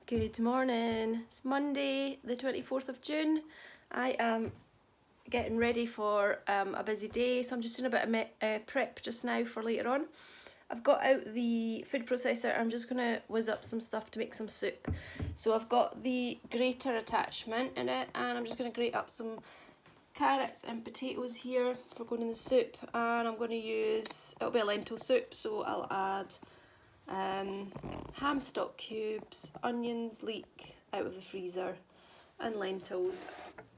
Good morning. It's Monday, the 24th of June. I am getting ready for a busy day, so I'm just doing a bit of prep just now for later on. I've got out the food processor. I'm just going to whiz up some stuff to make some soup. So I've got the grater attachment in it, and I'm just going to grate up some carrots and potatoes here for going in the soup. And I'm going to use, it'll be a lentil soup, so I'll add ham stock cubes, onions, leek out of the freezer, and lentils.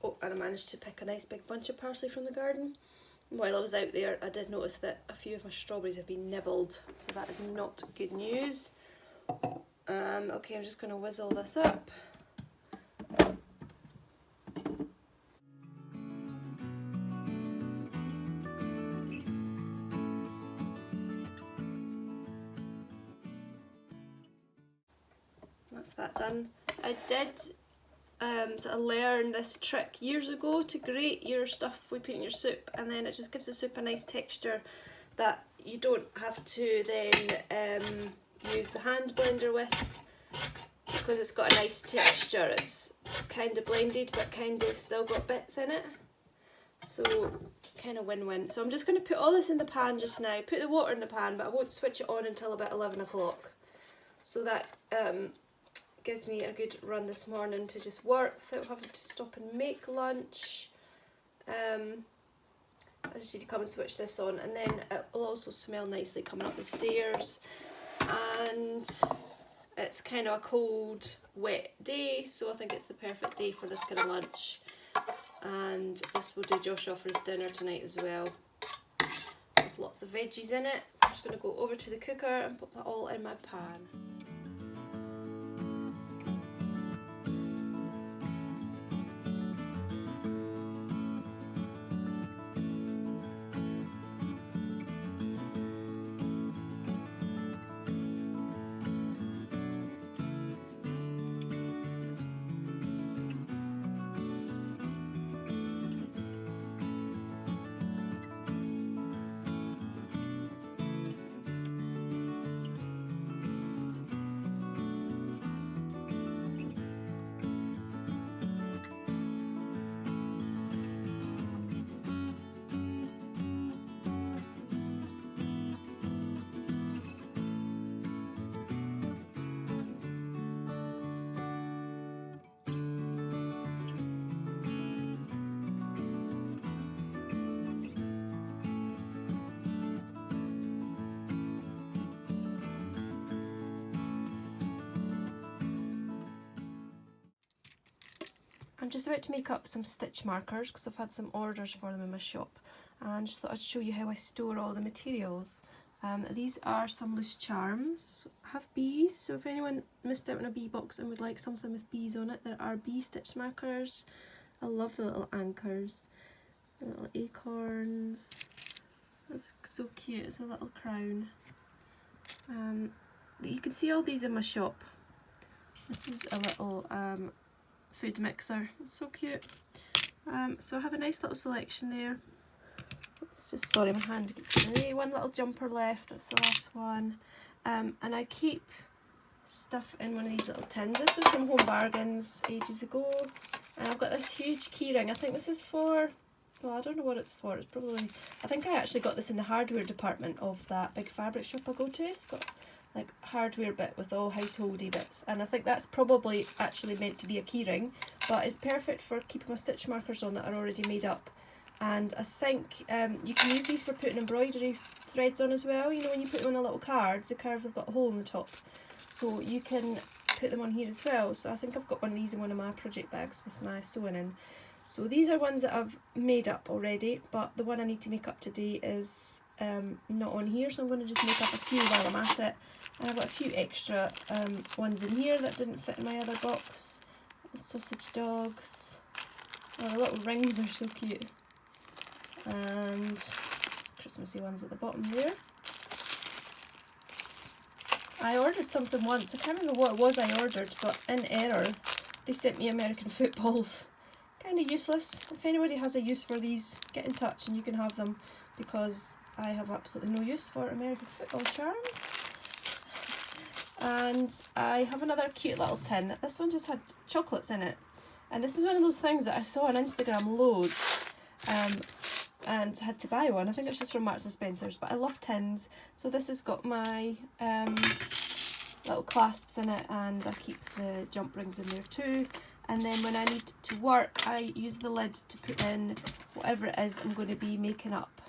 Oh, and I managed to pick a nice big bunch of parsley from the garden. While I was out there, I did notice that a few of my strawberries have been nibbled, so that is not good news. Okay, I'm just going to whiz all this up. That's that done. I did sort of learn this trick years ago to grate your stuff we put in your soup, and then it just gives the soup a nice texture that you don't have to then use the hand blender with, because it's got a nice texture. It's kind of blended but kind of still got bits in it, so kind of win-win. So I'm just going to put all this in the pan just now, put the water in the pan, but I won't switch it on until about 11 o'clock, so that gives me a good run this morning to just work without having to stop and make lunch. I just need to come and switch this on, and then it will also smell nicely coming up the stairs. And it's kind of a cold, wet day, so I think it's the perfect day for this kind of lunch. And this will do Josh off for his dinner tonight as well, with lots of veggies in it. So I'm just going to go over to the cooker and put that all in my pan. I'm just about to make up some stitch markers because I've had some orders for them in my shop, and just thought I'd show you how I store all the materials. These are some loose charms, have bees, so if anyone missed out on a bee box and would like something with bees on it, there are bee stitch markers. I love the little anchors, the little acorns. That's so cute, it's a little crown. You can see all these in my shop. This is a little food mixer, it's so cute. So I have a nice little selection there. It's just, sorry, my hand gets in the way. One little jumper left, that's the last one. And I keep stuff in one of these little tins. This was from Home Bargains ages ago, and I've got this huge keyring. I think this is for, well, I don't know what it's for. It's probably, I think I actually got this in the hardware department of that big fabric shop I go to. It's got like hardware bit with all householdy bits, and I think that's probably actually meant to be a keyring, but it's perfect for keeping my stitch markers on that are already made up. And I think you can use these for putting embroidery threads on as well. You know, when you put them on the little cards, the cards have got a hole in the top, so you can put them on here as well. So I think I've got one of these in one of my project bags with my sewing in. So these are ones that I've made up already, but the one I need to make up today is not on here, so I'm going to just make up a few while I'm at it. And I've got a few extra ones in here that didn't fit in my other box. Sausage dogs. Oh, the little rings are so cute. And Christmassy ones at the bottom there. I ordered something once, I can't remember what it was I ordered, but in error they sent me American footballs. Kind of useless. If anybody has a use for these, get in touch and you can have them, because I have absolutely no use for American football charms. And I have another cute little tin. This one just had chocolates in it. And this is one of those things that I saw on Instagram loads and had to buy one. I think it's just from Marks and Spencer's, but I love tins. So this has got my little clasps in it, and I keep the jump rings in there too. And then when I need to work, I use the lid to put in whatever it is I'm going to be making up.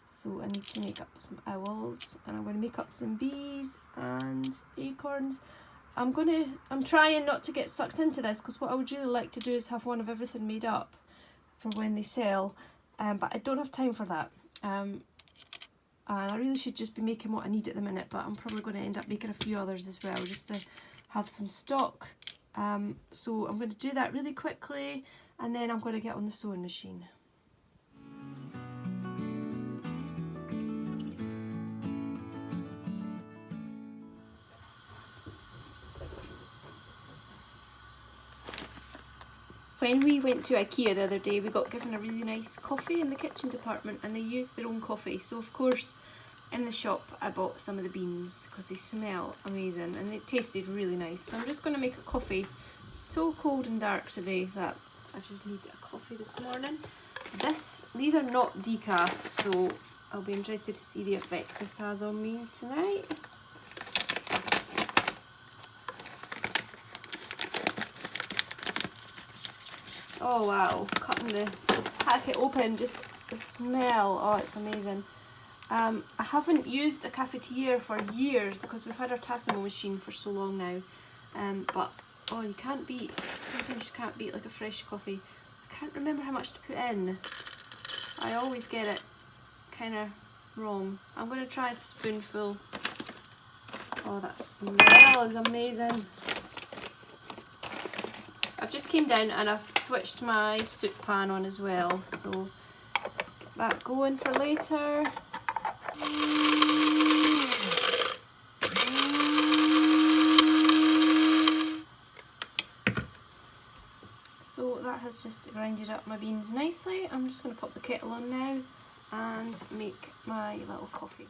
So I need to make up some owls, and I'm going to make up some bees and acorns. I'm trying not to get sucked into this, because what I would really like to do is have one of everything made up for when they sell, but I don't have time for that. And I really should just be making what I need at the minute, but I'm probably going to end up making a few others as well, just to have some stock. So I'm going to do that really quickly, and then I'm going to get on the sewing machine. When we went to IKEA the other day, we got given a really nice coffee in the kitchen department, and they used their own coffee. So of course, in the shop I bought some of the beans because they smell amazing and they tasted really nice. So I'm just going to make a coffee. So cold and dark today that I just need a coffee this morning. These are not decaf, so I'll be interested to see the effect this has on me tonight. Oh wow, cutting the packet open, just the smell, oh it's amazing. I haven't used a cafetiere for years because we've had our Tassimo machine for so long now, but oh, you can't beat, sometimes you just can't beat like a fresh coffee. I can't remember how much to put in. I always get it kind of wrong. I'm going to try a spoonful. Oh, that smell is amazing. I've just came down and I've switched my soup pan on as well, so get that going for later. So that has just grinded up my beans nicely. I'm just going to pop the kettle on now and make my little coffee.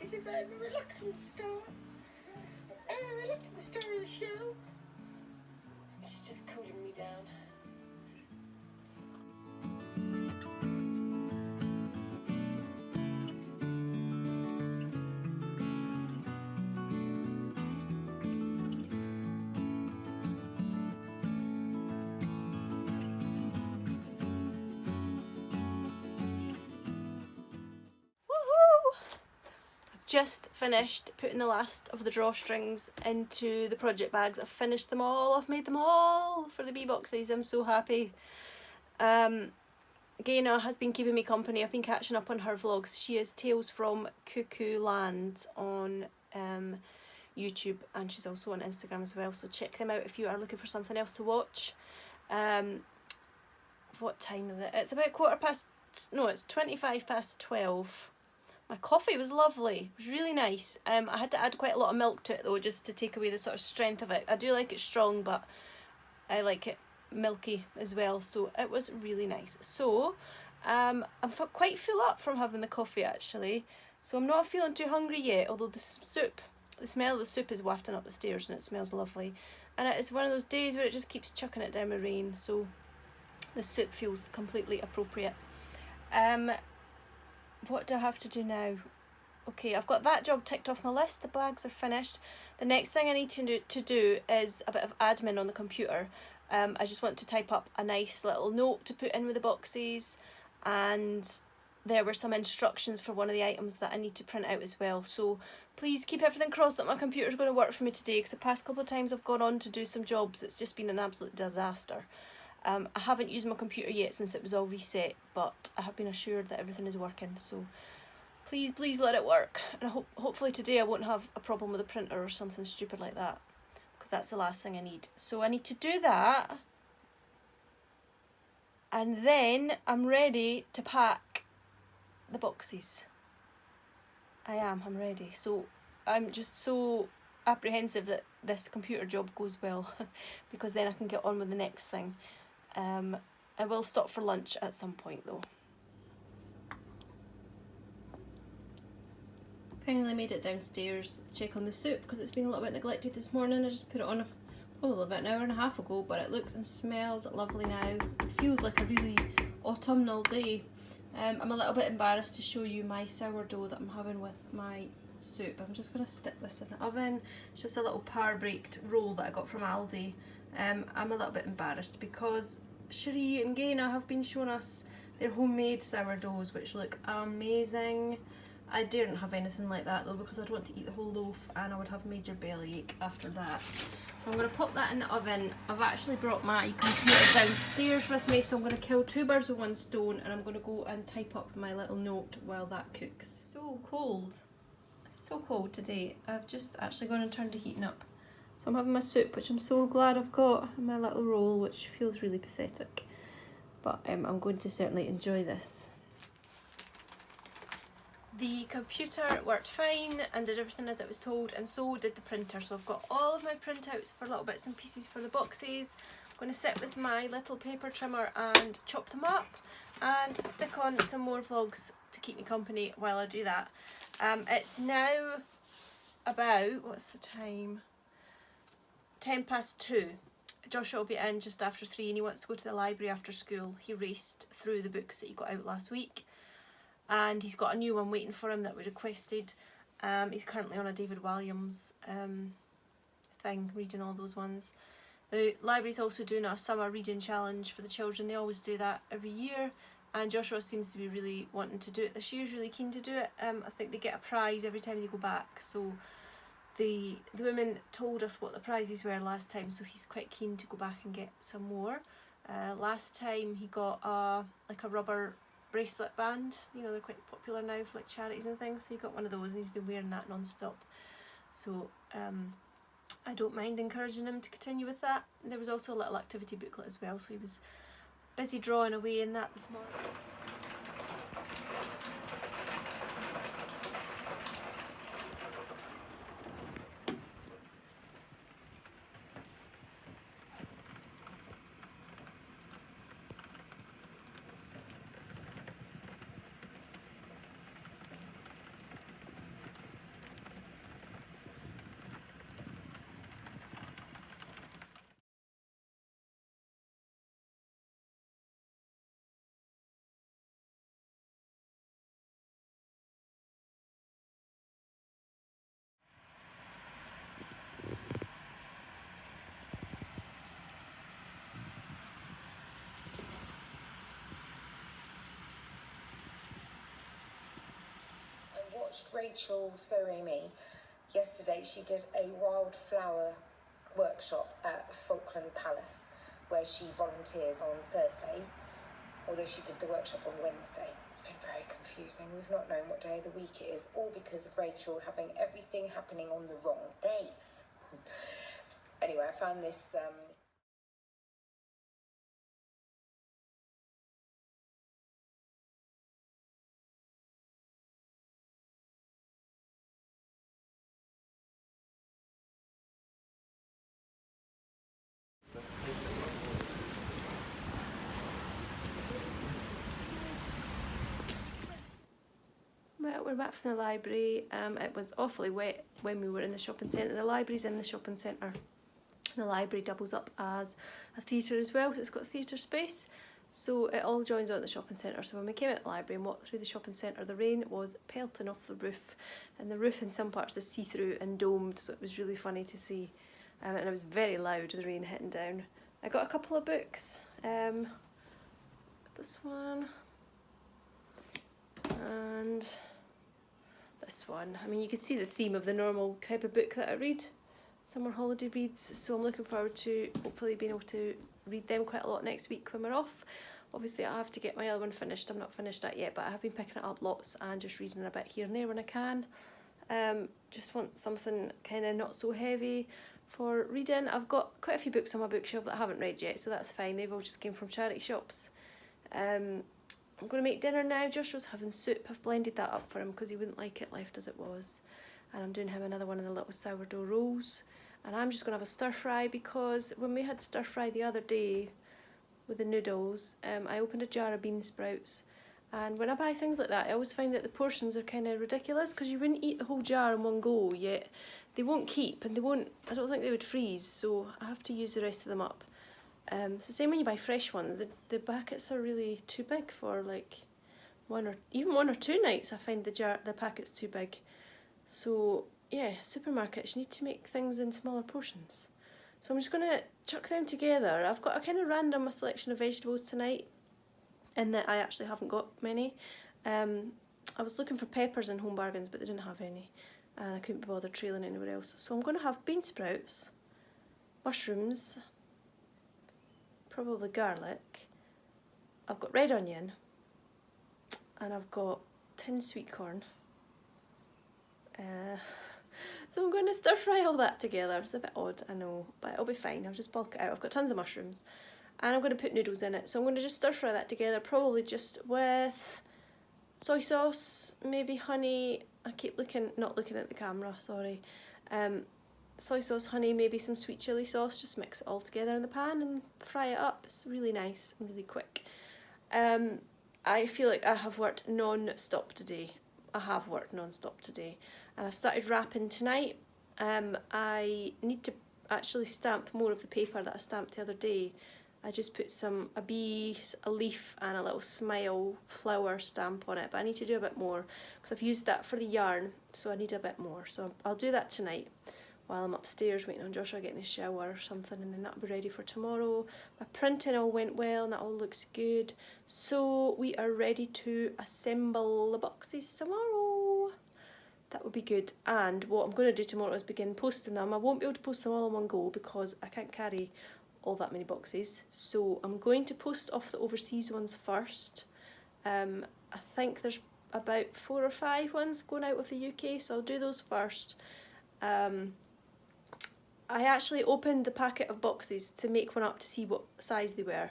She says I'm a reluctant star. I'm a reluctant star of the show. She's just cooling me down. Just finished putting the last of the drawstrings into the project bags. I've finished them all, I've made them all for the bee boxes. I'm so happy. Gaina has been keeping me company. I've been catching up on her vlogs. She is Tales from Cuckoo Land on YouTube, and she's also on Instagram as well, so check them out if you are looking for something else to watch. What time is it? It's about it's 25 past 12. My coffee was lovely, it was really nice. I had to add quite a lot of milk to it though, just to take away the sort of strength of it. I do like it strong, but I like it milky as well, so it was really nice. So I'm quite full up from having the coffee actually, so I'm not feeling too hungry yet, although the smell of the soup is wafting up the stairs and it smells lovely. And it is one of those days where it just keeps chucking it down with rain, so the soup feels completely appropriate. What do I have to do now? Okay, I've got that job ticked off my list. The bags are finished. The next thing I need to do is a bit of admin on the computer. I just want to type up a nice little note to put in with the boxes, and there were some instructions for one of the items that I need to print out as well. So please keep everything crossed that my computer's going to work for me today, because the past couple of times I've gone on to do some jobs, it's just been an absolute disaster. I haven't used my computer yet since it was all reset, but I have been assured that everything is working, so please let it work. And hopefully today I won't have a problem with the printer or something stupid like that, because that's the last thing I need. So I need to do that, and then I'm ready to pack the boxes. I'm ready. So I'm just so apprehensive that this computer job goes well because then I can get on with the next thing. I will stop for lunch at some point though. Finally made it downstairs to check on the soup because it's been a little bit neglected this morning. I just put it on probably about an hour and a half ago, but it looks and smells lovely now. It feels like a really autumnal day. I'm a little bit embarrassed to show you my sourdough that I'm having with my soup. I'm just going to stick this in the oven. It's just a little power baked roll that I got from Aldi. I'm a little bit embarrassed because Cherie and Gaina have been showing us their homemade sourdoughs, which look amazing. I daren't have anything like that though because I'd want to eat the whole loaf and I would have major bellyache after that. So I'm going to pop that in the oven. I've actually brought my computer downstairs with me, so I'm going to kill two birds with one stone, and I'm going to go and type up my little note while that cooks. So cold. It's so cold today. I've just actually gone and turned the heating up. So I'm having my soup, which I'm so glad I've got, and my little roll, which feels really pathetic. But I'm going to certainly enjoy this. The computer worked fine and did everything as it was told, and so did the printer. So I've got all of my printouts for little bits and pieces for the boxes. I'm going to sit with my little paper trimmer and chop them up and stick on some more vlogs to keep me company while I do that. It's now about, what's the time? 2:10. Joshua will be in just after 3 and he wants to go to the library after school. He raced through the books that he got out last week, and he's got a new one waiting for him that we requested. He's currently on a David Walliams thing, reading all those ones. The library's also doing a summer reading challenge for the children. They always do that every year, and Joshua seems to be really wanting to do it this year. He's really keen to do it. I think they get a prize every time they go back, so the women told us what the prizes were last time, so he's quite keen to go back and get some more. Last time he got like a rubber bracelet band. You know, they're quite popular now for like charities and things, so he got one of those and he's been wearing that non-stop. So I don't mind encouraging him to continue with that. There was also a little activity booklet as well, so he was busy drawing away in that this morning. Rachel Sewing Me yesterday. She did a wildflower workshop at Falkland Palace where she volunteers on Thursdays, although she did the workshop on Wednesday. It's been very confusing. We've not known what day of the week it is, all because of Rachel having everything happening on the wrong days. Anyway, I found this Well, we're back from the library. It was awfully wet when we were in the shopping centre. The library's in the shopping centre. The library doubles up as a theatre as well, so it's got theatre space. So it all joins on at the shopping centre. So when we came out the library and walked through the shopping centre, the rain was pelting off the roof. And the roof in some parts is see-through and domed, so it was really funny to see. And it was very loud, the rain hitting down. I got a couple of books. This one. And this one. I mean, you could see the theme of the normal type of book that I read, summer holiday reads, so I'm looking forward to hopefully being able to read them quite a lot next week when we're off. Obviously I have to get my other one finished. I'm not finished that yet, but I have been picking it up lots and just reading a bit here and there when I can. Just want something kind of not so heavy for reading. I've got quite a few books on my bookshelf that I haven't read yet, so that's fine. They've all just came from charity shops. I'm going to make dinner now. Joshua's having soup. I've blended that up for him because he wouldn't like it left as it was. And I'm doing him another one of the little sourdough rolls. And I'm just going to have a stir fry because when we had stir fry the other day with the noodles, I opened a jar of bean sprouts, and when I buy things like that I always find that the portions are kind of ridiculous because you wouldn't eat the whole jar in one go, yet they won't keep and I don't think they would freeze, so I have to use the rest of them up. It's the same when you buy fresh ones, the packets are really too big for like one or two nights. I find the packet's too big. So yeah, supermarkets, you need to make things in smaller portions. So I'm just going to chuck them together. I've got a kind of random selection of vegetables tonight, in that I actually haven't got many. I was looking for peppers in Home Bargains, but they didn't have any, and I couldn't be bothered trailing anywhere else. So I'm going to have bean sprouts, mushrooms, probably garlic. I've got red onion, and I've got tinned sweet corn. So I'm going to stir fry all that together. It's a bit odd, I know, but it'll be fine. I'll just bulk it out. I've got tons of mushrooms and I'm going to put noodles in it. So I'm going to just stir fry that together, probably just with soy sauce, maybe honey. I keep not looking at the camera, sorry. Soy sauce, honey, maybe some sweet chilli sauce. Just mix it all together in the pan and fry it up. It's really nice and really quick. I feel like I have worked non-stop today. And I started wrapping tonight. I need to actually stamp more of the paper that I stamped the other day. I just put a bee, a leaf and a little smile flower stamp on it, but I need to do a bit more because I've used that for the yarn, so I need a bit more. So I'll do that tonight while I'm upstairs waiting on Joshua getting his shower or something, and then that'll be ready for tomorrow. My printing all went well and that all looks good. So we are ready to assemble the boxes tomorrow. That would be good. And what I'm going to do tomorrow is begin posting them. I won't be able to post them all in one go because I can't carry all that many boxes. So I'm going to post off the overseas ones first. I think there's about 4 or 5 ones going out of the UK, so I'll do those first. I actually opened the packet of boxes to make one up to see what size they were,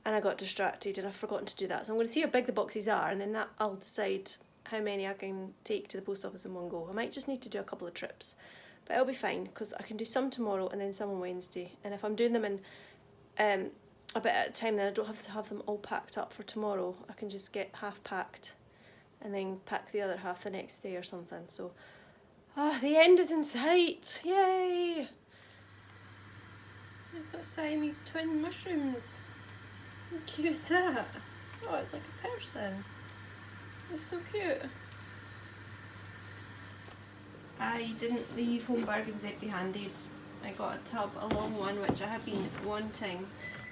and I got distracted and I've forgotten to do that. So I'm going to see how big the boxes are, and then I'll decide how many I can take to the post office in one go. I might just need to do a couple of trips, but it'll be fine because I can do some tomorrow and then some on Wednesday. And if I'm doing them in a bit at a time, then I don't have to have them all packed up for tomorrow. I can just get half packed and then pack the other half the next day or something. So the end is in sight. Yay! I've got Siamese twin mushrooms. How cute is that? Oh, it's like a person. It's so cute. I didn't leave Home Bargains empty-handed. I got a tub, a long one, which I have been wanting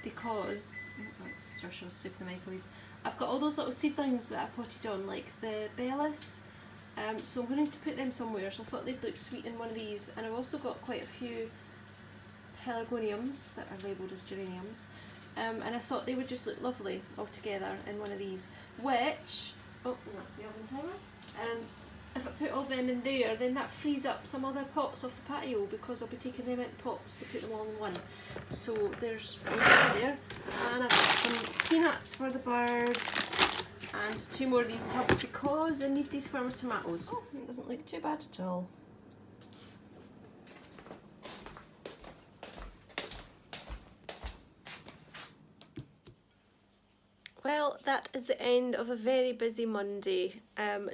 because that's Joshua's soup in the microwave. I've got all those little seedlings that I potted on, like the bellis. So I'm going to put them somewhere, so I thought they'd look sweet in one of these. And I've also got quite a few pelargoniums that are labelled as geraniums. And I thought they would just look lovely all together in one of these, which, oh, that's the oven timer. If I put all them in there, then that frees up some other pots off the patio because I'll be taking them into pots to put them all in one. So there's one there, and I've got some peanuts for the birds, and 2 more of these tubs because I need these for my tomatoes. Oh, it doesn't look too bad at all. Well, that is the end of a very busy Monday.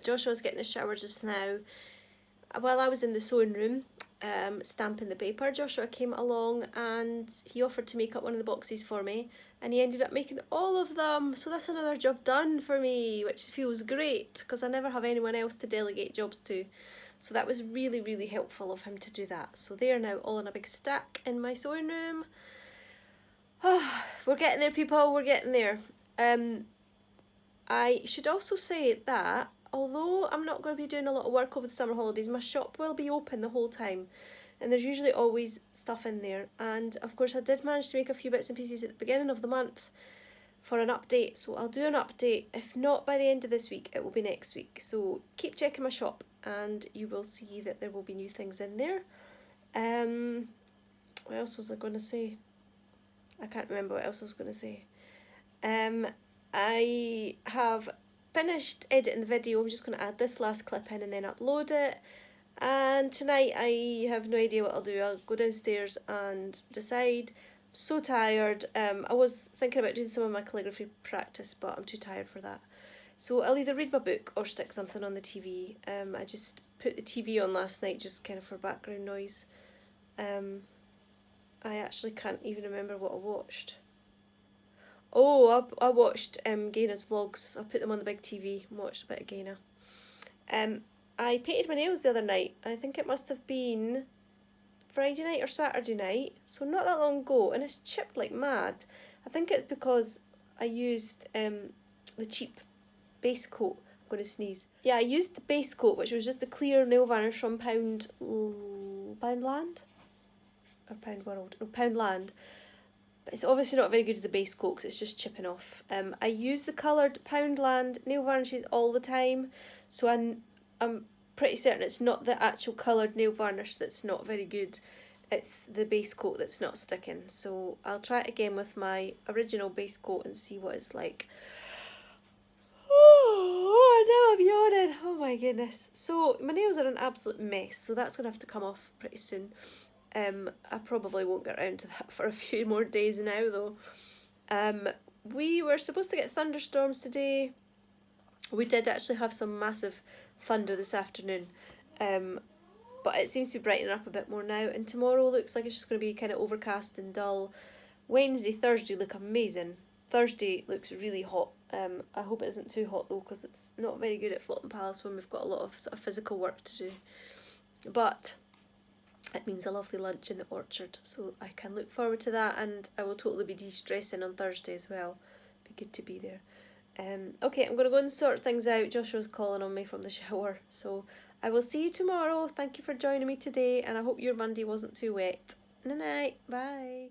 Joshua's getting a shower just now. While I was in the sewing room stamping the paper, Joshua came along and he offered to make up one of the boxes for me, and he ended up making all of them. So that's another job done for me, which feels great because I never have anyone else to delegate jobs to. So that was really, really helpful of him to do that. So they are now all in a big stack in my sewing room. Oh, we're getting there, people, we're getting there. I should also say that although I'm not going to be doing a lot of work over the summer holidays, my shop will be open the whole time. and there's usually always stuff in there. And of course I did manage to make a few bits and pieces at the beginning of the month for an update, so I'll do an update. If not by the end of this week, it will be next week. So keep checking my shop and you will see that there will be new things in there. What else was I going to say? I can't remember what else I was going to say. I have finished editing the video. I'm just going to add this last clip in and then upload it. And tonight I have no idea what I'll do. I'll go downstairs and decide. I'm so tired. I was thinking about doing some of my calligraphy practice, but I'm too tired for that. So I'll either read my book or stick something on the TV. I just put the TV on last night just kind of for background noise. I actually can't even remember what I watched. Oh, I watched Gaina's vlogs. I put them on the big TV and watched a bit of Gaina. I painted my nails the other night. I think it must have been Friday night or Saturday night, so not that long ago, and it's chipped like mad. I think it's because I used the cheap base coat. I'm going to sneeze. Yeah, I used the base coat, which was just a clear nail varnish from Poundland? Or Pound World? No, Poundland. But it's obviously not very good as a base coat because it's just chipping off. I use the coloured Poundland nail varnishes all the time, so I'm pretty certain it's not the actual coloured nail varnish that's not very good. It's the base coat that's not sticking. So I'll try it again with my original base coat and see what it's like. Oh, now I'm yawning. Oh my goodness. So my nails are an absolute mess, so that's going to have to come off pretty soon. I probably won't get around to that for a few more days now though. We were supposed to get thunderstorms today. We did actually have some massive thunder this afternoon, but it seems to be brightening up a bit more now, and tomorrow looks like it's just going to be kind of overcast and dull. Wednesday, Thursday look amazing. Thursday looks really hot. I hope it isn't too hot though, because it's not very good at Floating Palace when we've got a lot of sort of physical work to do. But it means a lovely lunch in the orchard, so I can look forward to that, and I will totally be de-stressing on Thursday as well. Be good to be there. Okay, I'm going to go and sort things out. Joshua's calling on me from the shower, so I will see you tomorrow. Thank you for joining me today, and I hope your Monday wasn't too wet. Night night. Bye.